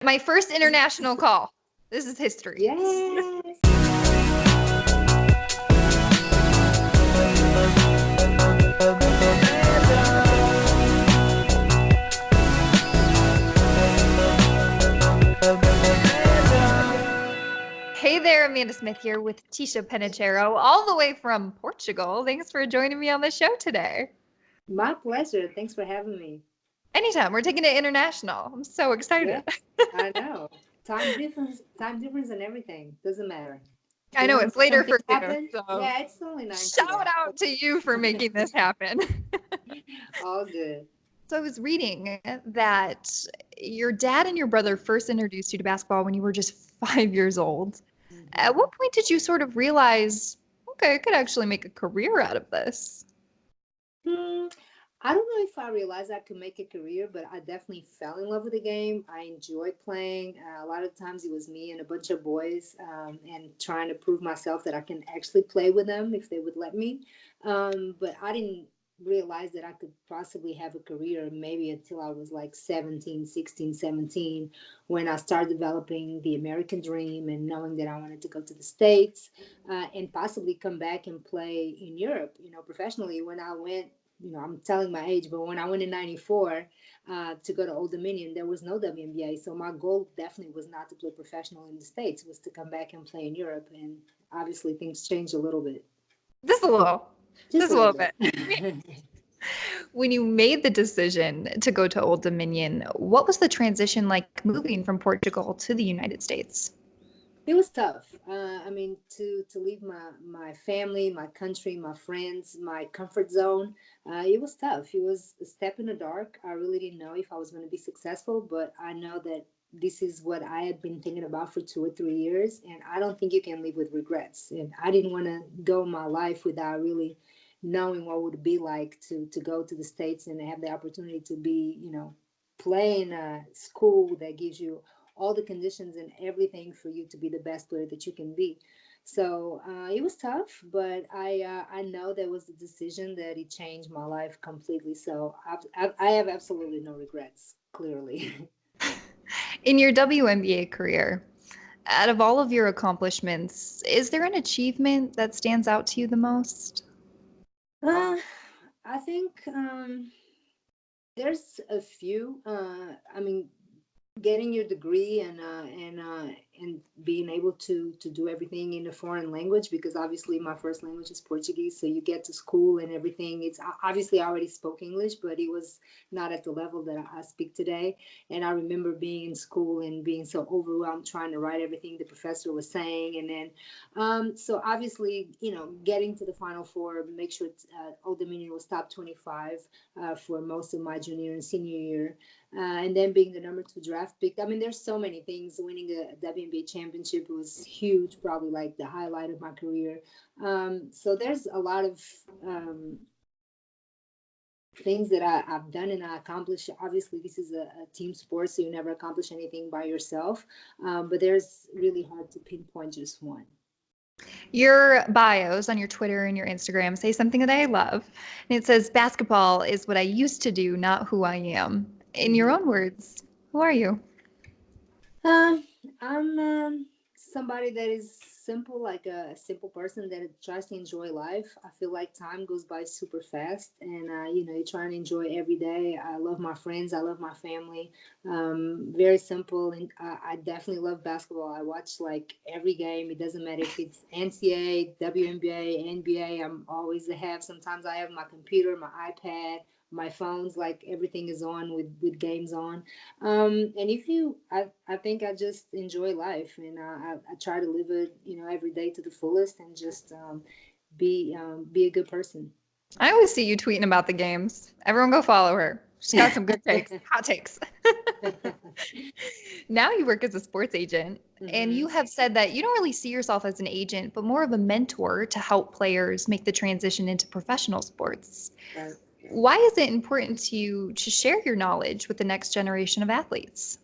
My first international call. This is history. Yes. Hey there, Amanda Smith here with Ticha Penicheiro, all the way from Portugal. Thanks for joining me on the show today. My pleasure. Thanks for having me. Anytime. We're taking it international. I'm so Yeah, excited. I know. Time difference and everything. Doesn't matter. I You know want to it's make later something for you, happen? so Yeah, it's only 9 shout p.m. out to you for making this happen. All good. So I was reading that your dad and your brother first introduced you to basketball when you were just 5 years old. At hmm what point did you sort of realize, okay, I could actually make a career out of this? Hmm. I don't know if I realized I could make a career, but I definitely fell in love with the game. I enjoyed playing. A lot of times it was me and a bunch of boys, and trying to prove myself that I can actually play with them if they would let me. But I didn't realize that I could possibly have a career maybe until I was like 17, 16, 17, when I started developing the American dream and knowing that I wanted to go to the States, and possibly come back and play in Europe, professionally. When I went, I'm telling my age, but when I went in '94 to go to Old Dominion, there was no WNBA. So my goal definitely was not to play professional in the States, was to come back and play in Europe. And obviously things changed a little bit, Just a little, just just a a little little bit. bit. When you made the decision to go to Old Dominion, what was the transition like moving from Portugal to the United States? It was tough. I mean, to leave my family, my country, my friends, my comfort zone. It was tough. It was a step in the dark. I really didn't know if I was going to be successful, but I know that this is what I had been thinking about for 2 or 3 years, and I don't think you can live with regrets. And I didn't want to go my life without really knowing what it would be like to go to the States and have the opportunity to be, play in a school that gives you all the conditions and everything for you to be the best player that you can be. So it was tough, but I know that was the decision that it changed my life completely. So I have absolutely no regrets. Clearly. In your WNBA career, out of all of your accomplishments, is there an achievement that stands out to you the most? uh, I think there's a few. I mean, getting your degree and being able to do everything in a foreign language, because obviously my first language is Portuguese, so you get to school and everything. It's obviously I already spoke English, but it was not at the level that I speak today. And I remember being in school and being so overwhelmed trying to write everything the professor was saying. And then so obviously, getting to the final four, make sure Old Dominion was top 25 for most of my junior and senior year, and then being the number two draft pick. I mean, there's so many things. Winning a WNBA championship was huge, probably like the highlight of my career. So there's a lot of things that I've done and I accomplished. Obviously, this is a team sport, so you never accomplish anything by yourself. But there's really hard to pinpoint just one. Your bios on your Twitter and your Instagram say something that I love. And it says, basketball is what I used to do, not who I am. In your Mm-hmm. own words, who are you? Uh, I'm somebody that is simple, like a simple person that tries to enjoy life. I feel like time goes by super fast, and you try and enjoy every day. I love my friends, I love my family. Very simple, and I definitely love basketball. I watch like every game. It doesn't matter if it's NCAA, WNBA, NBA. I'm always have. Sometimes I have my computer, my iPad, my phones. Like everything is on with games on. And if you, I think I just enjoy life, and I try to live it, every day to the fullest, and just be a good person. I always see you tweeting about the games. Everyone go follow her. She's got some good takes, hot takes. Now you work as a sports agent, and you hmm have said that you don't really see yourself as an agent, but more of a mentor to help players make the transition into professional sports. Right. Why is it important to you to share your knowledge with the next generation of athletes?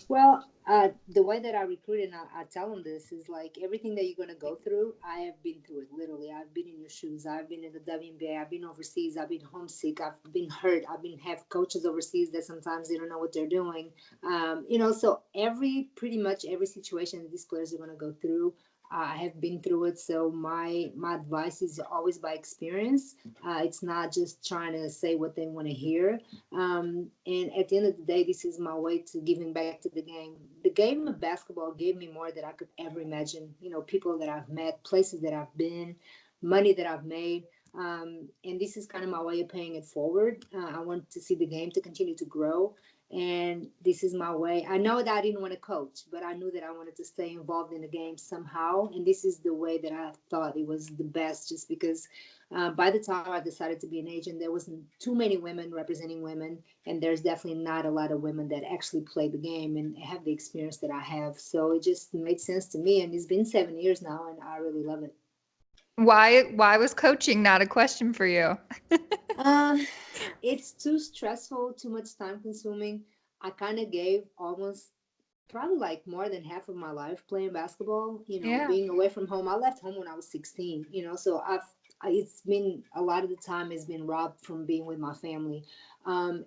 Well, The way that I recruit and I tell them this is like everything that you're gonna go through. I have been through it literally. I've been in your shoes. I've been in the WNBA. I've been overseas. I've been homesick. I've been hurt. I've been have coaches overseas that sometimes they don't know what they're doing. So every pretty much every situation these players are gonna go through. I have been through it, so my advice is always by experience. It's not just trying to say what they want to hear. And at the end of the day, this is my way to giving back to the game. The game of basketball gave me more than I could ever imagine. People that I've met, places that I've been, money that I've made. And this is kind of my way of paying it forward. I want to see the game to continue to grow. And this is my way. I know that I didn't want to coach, but I knew that I wanted to stay involved in the game somehow. And this is the way that I thought it was the best, just because by the time I decided to be an agent, there wasn't too many women representing women, and there's definitely not a lot of women that actually play the game and have the experience that I have. So it just made sense to me, and it's been 7 years now, and I really love it. Why was coaching not a question for you? Uh, it's too stressful, too much time consuming. I kind of gave almost probably like more than half of my life playing basketball, Yeah. being away from home. I left home when I was 16, so it's been a lot of the time has been robbed from being with my family. And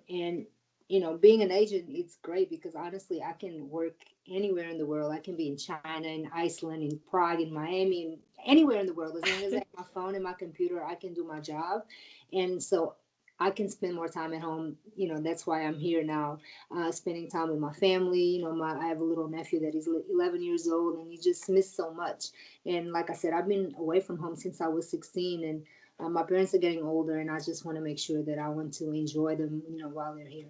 being an agent, it's great because honestly I can work anywhere in the world. I can be in China, in Iceland, in Prague, in Miami, and anywhere in the world. As long as I have my phone and my computer, I can do my job. And so I can spend more time at home. That's why I'm here now, spending time with my family. I have a little nephew that is 11 years old, and you just miss so much. And like I said, I've been away from home since I was 16, and my parents are getting older, and I just want to make sure that I want to enjoy them, while they're here.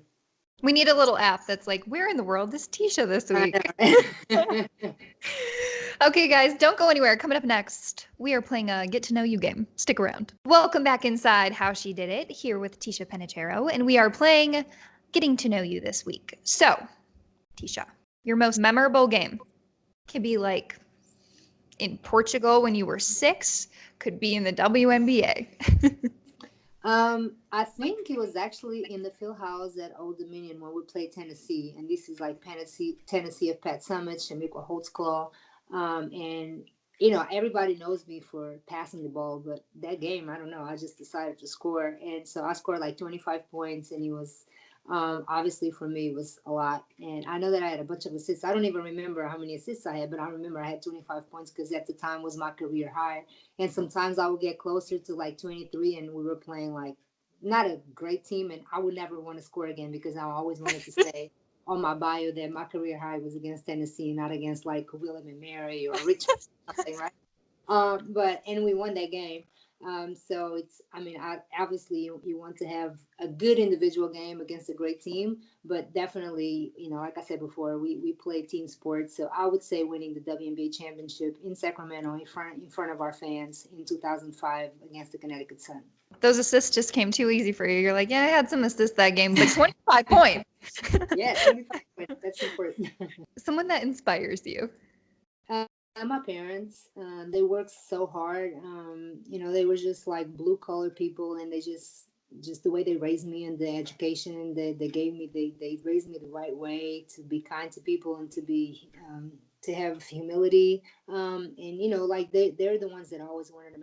We need a little app that's like, where in the world is Tisha this I week? know. Okay, guys, don't go anywhere. Coming up next, we are playing a get to know you game. Stick around. Welcome back inside How She Did It, here with Ticha Penicheiro, and we are playing Getting to Know You this week. So, Tisha, your most memorable game could be like in Portugal when you were 6, could be in the WNBA. I think it was actually in the field house at Old Dominion when we played Tennessee, and this is like Tennessee of Pat Summitt, Shamika Holtzclaw, and everybody knows me for passing the ball, but that game, I don't know, I just decided to score, and so I scored like 25 points, and it was obviously for me it was a lot, and I know that I had a bunch of assists. I don't even remember how many assists I had, but I remember I had 25 points because at the time was my career high, and sometimes I would get closer to like 23, and we were playing like not a great team, and I would never want to score again because I always wanted to say on my bio that my career high was against Tennessee, not against like William and Mary or Richmond or something, right? But and we won that game. So it's, I mean, obviously you want to have a good individual game against a great team, but definitely, like I said before, we play team sports. So I would say winning the WNBA championship in Sacramento in front of our fans in 2005 against the Connecticut Sun. Those assists just came too easy for you. You're like, yeah, I had some assists that game, but 25 points. Yeah, 25 points. That's important. Someone that inspires you. My parents, they worked so hard. They were just like blue collar people, and they just the way they raised me and the education they gave me, they raised me the right way to be kind to people and to have humility. And like they're the ones that I always wanted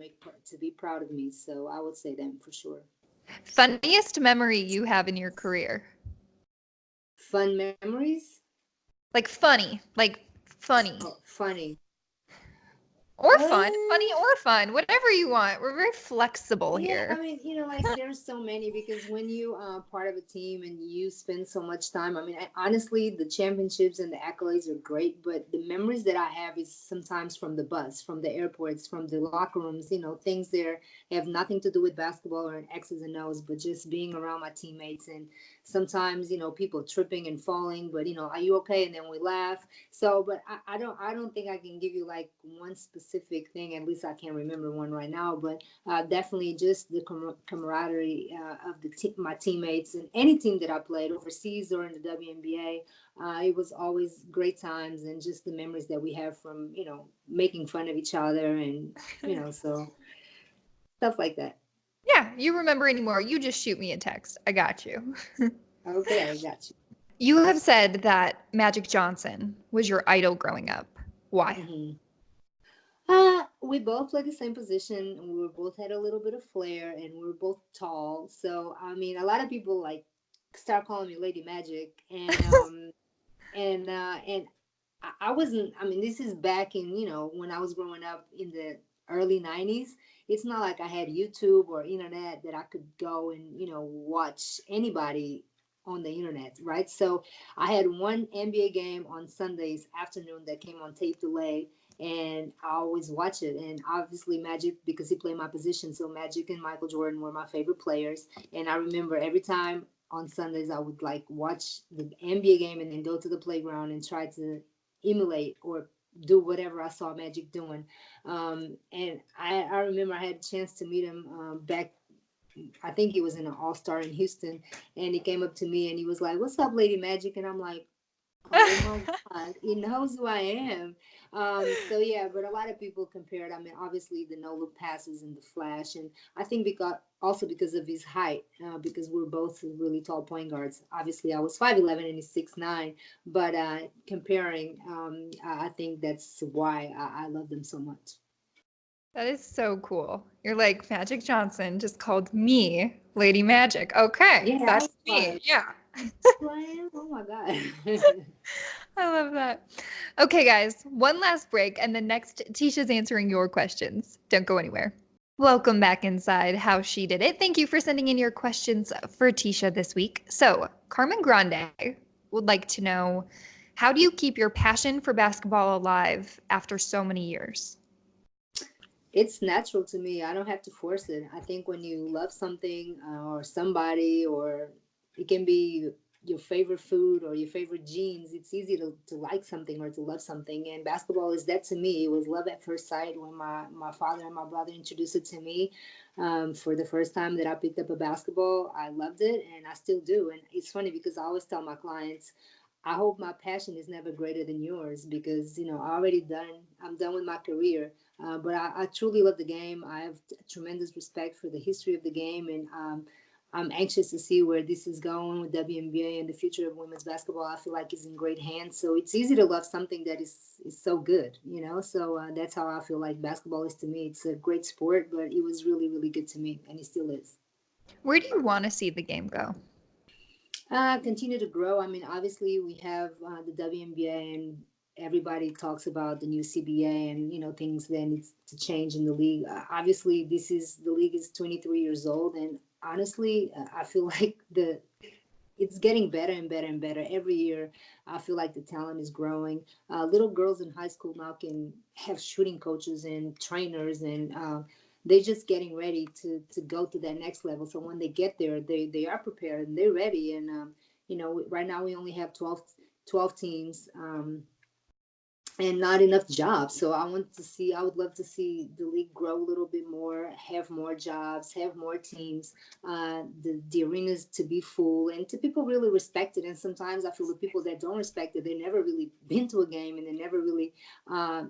to be proud of me. So I would say them for sure. Funniest memory you have in your career? Fun memories. Like funny. Oh, funny. Or fun. Funny Uh, or fun. Whatever you want. We're very flexible Yeah, I here. mean, like there's so many because when you are part of a team and you spend so much time, I mean, honestly, the championships and the accolades are great, but the memories that I have is sometimes from the bus, from the airports, from the locker rooms, things there have nothing to do with basketball or X's and O's, but just being around my teammates and sometimes, people tripping and falling, but are you okay? And then we laugh. So, but I don't think I can give you like one specific thing. At least I can't remember one right now, but definitely just the camaraderie of my teammates and any team that I played overseas or in the WNBA. It was always great times and just the memories that we have from making fun of each other and so stuff like that. Yeah, you remember anymore. You just shoot me a text. I got you. Okay, I got you. You have said that Magic Johnson was your idol growing up. Why? Hmm. We both played the same position, and we were both had a little bit of flair, and we were both tall. So I mean, a lot of people like start calling me Lady Magic, and I wasn't. I mean, this is back in when I was growing up in the early '90s. It's not like I had YouTube or internet that I could go and watch anybody on the internet, right? So I had one NBA game on Sundays afternoon that came on tape delay, and I always watch it. And obviously Magic, because he played my position, so Magic and Michael Jordan were my favorite players. And I remember every time on Sundays I would like watch the NBA game and then go to the playground and try to emulate or do whatever I saw Magic doing. And I remember I had a chance to meet him back. I think he was in an All Star in Houston, and he came up to me and he was like, "What's up, Lady Magic?" And I'm like, "Oh my God, he knows who I am." So yeah, but a lot of people compare it. I mean, obviously the no look passes and the flash, and I think because also because of his height, because we're both really tall point guards. Obviously, I was 5'11" and he's 6'9", but comparing, I think that's why I love them so much. That is so cool. You're like, Magic Johnson just called me Lady Magic. Okay, Yeah, I that's was me. like, Yeah. "Who I am? Oh my God." I love that. Okay, guys, one last break, and then next, Tisha's answering your questions. Don't go anywhere. Welcome back inside How She Did It. Thank you for sending in your questions for Tisha this week. So, Carmen Grande would like to know, how do you keep your passion for basketball alive after so many years? It's natural to me. I don't have to force it. I think when you love something or somebody, or it can be your favorite food or your favorite jeans, it's easy to like something or to love something. And basketball is that to me. It was love at first sight when my father and my brother introduced it to me. For the first time that I picked up a basketball, I loved it and I still do. And it's funny because I always tell my clients, I hope my passion is never greater than yours because I'm done with my career. But I truly love the game. I have tremendous respect for the history of the game, and I'm anxious to see where this is going with WNBA and the future of women's basketball. I feel like is in great hands. So it's easy to love something that is so good, you know. So that's how I feel like basketball is to me. It's a great sport, but it was really really good to me, and it still is. Where do you want to see the game go? Continue to grow. I mean, obviously we have the WNBA, and everybody talks about the new CBA and things that needs to change in the league. Obviously, the league is 23 years old, and honestly, I feel like the it's getting better and better and better every year. I feel like the talent is growing. Little girls in high school now can have shooting coaches and trainers, and they're just getting ready to go to that next level. So when they get there, they are prepared and they're ready. And right now we only have 12 teams. And not enough jobs. So I would love to see the league grow a little bit more, have more jobs, have more teams, the arenas to be full and to people really respect it. And sometimes I feel the people that don't respect it, they never really been to a game and they never really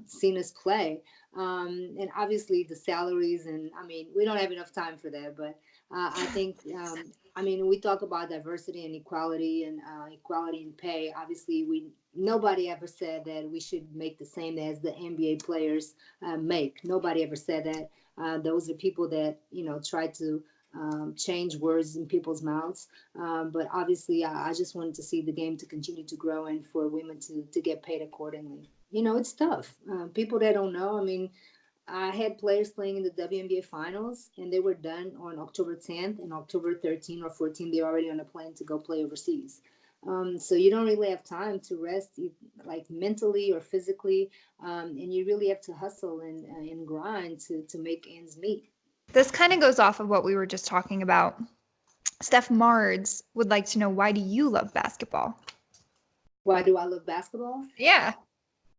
seen us play. And obviously the salaries, and I mean, we don't have enough time for that, but I think, I mean, we talk about diversity and equality and equality in pay. Obviously, we nobody ever said that we should make the same as the NBA players make. Nobody ever said that. Those are people that try to change words in people's mouths. But obviously, I just wanted to see the game to continue to grow and for women to get paid accordingly. It's tough. People that don't know, I mean, I had players playing in the WNBA finals, and they were done on October 10th, and October 13th or 14th, they're already on a plane to go play overseas. So you don't really have time to rest, like mentally or physically, and you really have to hustle and grind to make ends meet. This kind of goes off of what we were just talking about. Steph Mards would like to know, why do you love basketball? Why do I love basketball? Yeah.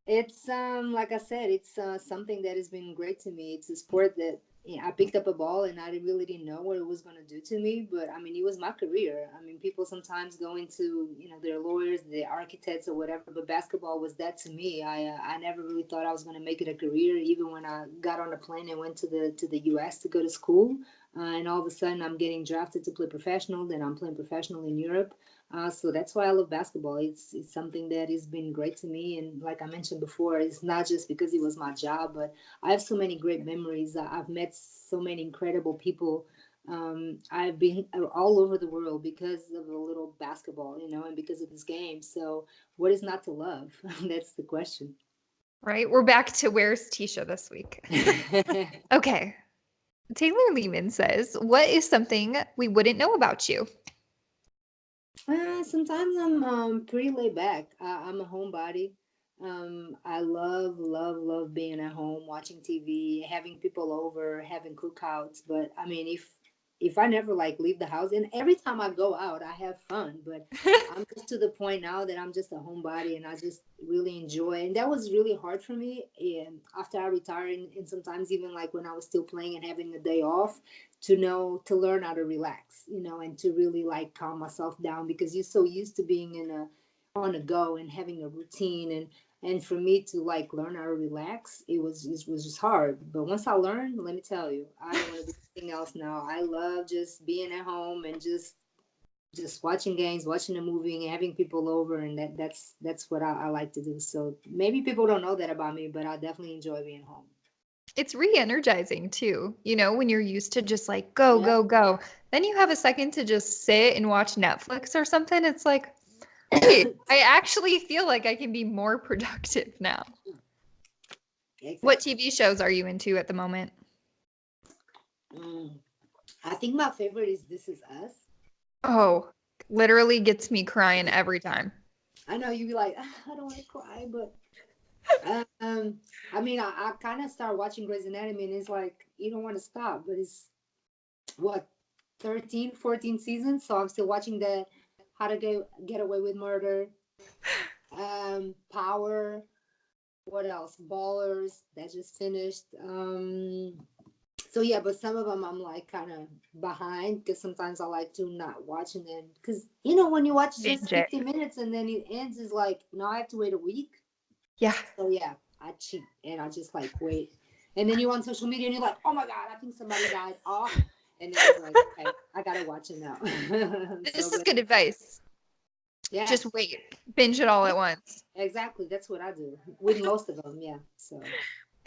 It's like I said, it's something that has been great to me. It's a sport that I picked up a ball and I really didn't know what it was going to do to me. But I mean, it was my career. I mean, people sometimes go into their lawyers, their architects, or whatever. But basketball was that to me. I never really thought I was going to make it a career. Even when I got on the plane and went to the U.S. to go to school, and all of a sudden I'm getting drafted to play professional. Then I'm playing professional in Europe. So that's why I love basketball. It's something that has been great to me, and like I mentioned before, it's not just because it was my job, but I have so many great memories. I've met so many incredible people. I've been all over the world because of a little basketball, and because of this game. So what is not to love? That's the question. Right? We're back to where's Tisha this week. Okay. Taylor Lehman says, what is something we wouldn't know about you? Sometimes I'm pretty laid back. I'm a homebody. I love being at home, watching TV, having people over, having cookouts. But I mean, if I never like leave the house, and every time I go out, I have fun. But I'm just to the point now that I'm just a homebody, and I just really enjoy. And that was really hard for me. And after I retired, and sometimes even like when I was still playing and having a day off, to learn how to relax, and to really like calm myself down because you're so used to being in a on a go and having a routine, and for me to like learn how to relax, it was just hard. But once I learned, let me tell you, I don't want to do anything else now. I love just being at home and just watching games, watching a movie, and having people over, and that's what I like to do. So maybe people don't know that about me, but I definitely enjoy being home. It's re-energizing too, when you're used to just like go, Yeah. go, go. Then you have a second to just sit and watch Netflix or something. It's like, wait, I actually feel like I can be more productive now. What Exactly. TV shows are you into at the moment? Mm. I think my favorite is This Is Us. Oh, literally gets me crying every time. I know you be like, "Ah, I don't want to cry," but I mean, I kind of start watching Grey's Anatomy, and it's like you don't want to stop, but it's what 13, 14 seasons, so I'm still watching the How to Get Away with Murder, Power. What else? Ballers that just finished. So yeah, but some of them I'm like kind of behind because sometimes I like to not watch, and then because when you watch just Binge it. 50 minutes and then it ends, is like now I have to wait a week. Yeah. So yeah, I cheat and I just like wait, and then you're on social media and you're like, oh my god, I think somebody died. Oh, and then it's like, okay, I gotta watch it now. This So, is but good advice. yeah, Just wait. Binge it all yeah, at once. exactly. That's what I do with most of them. Yeah. So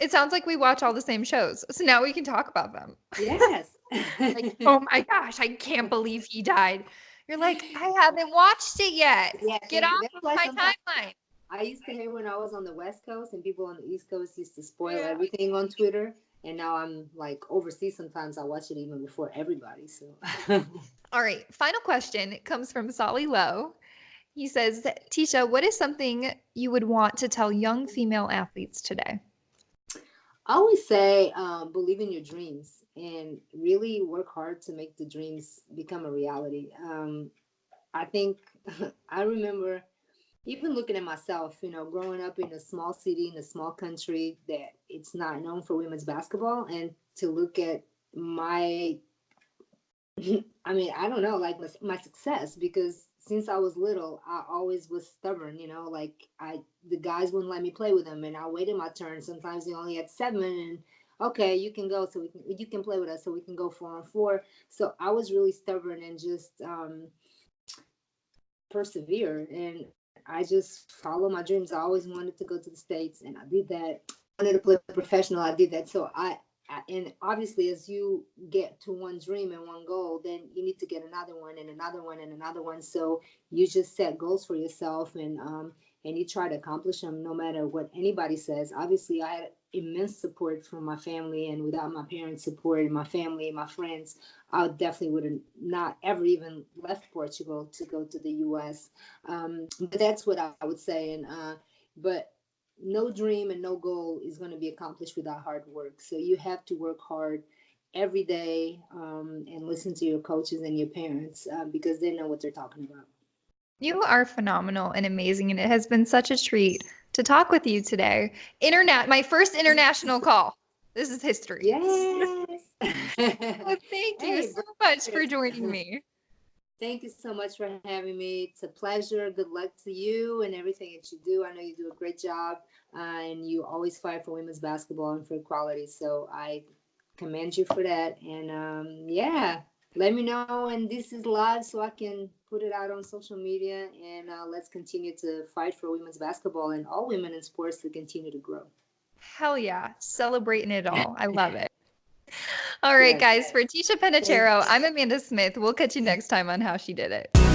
It sounds like we watch all the same shows. So now we can talk about them. yes. Like, oh my gosh, I can't believe he died. You're like, I haven't watched it yet. Yeah, Get off that's of why my sometimes timeline. I used to hate when I was on the West Coast and people on the East Coast used to spoil Yeah. everything on Twitter. And now I'm like overseas. Sometimes I watch it even before everybody. So All right. Final question comes from Solly Lowe. He says, Tisha, what is something you would want to tell young female athletes today? I always say, believe in your dreams and really work hard to make the dreams become a reality. I think I remember even looking at myself, growing up in a small city in a small country that it's not known for women's basketball, and to look at my I mean, I don't know, like my success, because since I was little, I always was stubborn, like the guys wouldn't let me play with them, and I waited my turn. Sometimes they only had seven, and okay, you can go, so you can play with us, so we can go 4-on-4. So I was really stubborn and just persevere, and I just follow my dreams. I always wanted to go to the States, and I did that. I wanted to play professional. I did that. So and obviously, as you get to one dream and one goal, then you need to get another one and another one and another one. So you just set goals for yourself, and you try to accomplish them no matter what anybody says. Obviously, I had immense support from my family, and without my parents' support and my family and my friends, I definitely would have not ever even left Portugal to go to the U.S. But that's what I would say. But no dream and no goal is going to be accomplished without hard work. So you have to work hard every day, and listen to your coaches and your parents, because they know what they're talking about. You are phenomenal and amazing, and it has been such a treat to talk with you today. My first international call. This is history. Yes. Well, thank you Hey, so much brother. for joining me. Thank you so much for having me. It's a pleasure. Good luck to you and everything that you do. I know you do a great job, and you always fight for women's basketball and for equality. So I commend you for that. And yeah, let me know when this is live so I can put it out on social media, and let's continue to fight for women's basketball and all women in sports to continue to grow. Hell yeah. Celebrating it all. I love it. All right, Yes. guys. For Ticha Thank Penicheiro, I'm Amanda Smith. We'll catch you next time on How She Did It.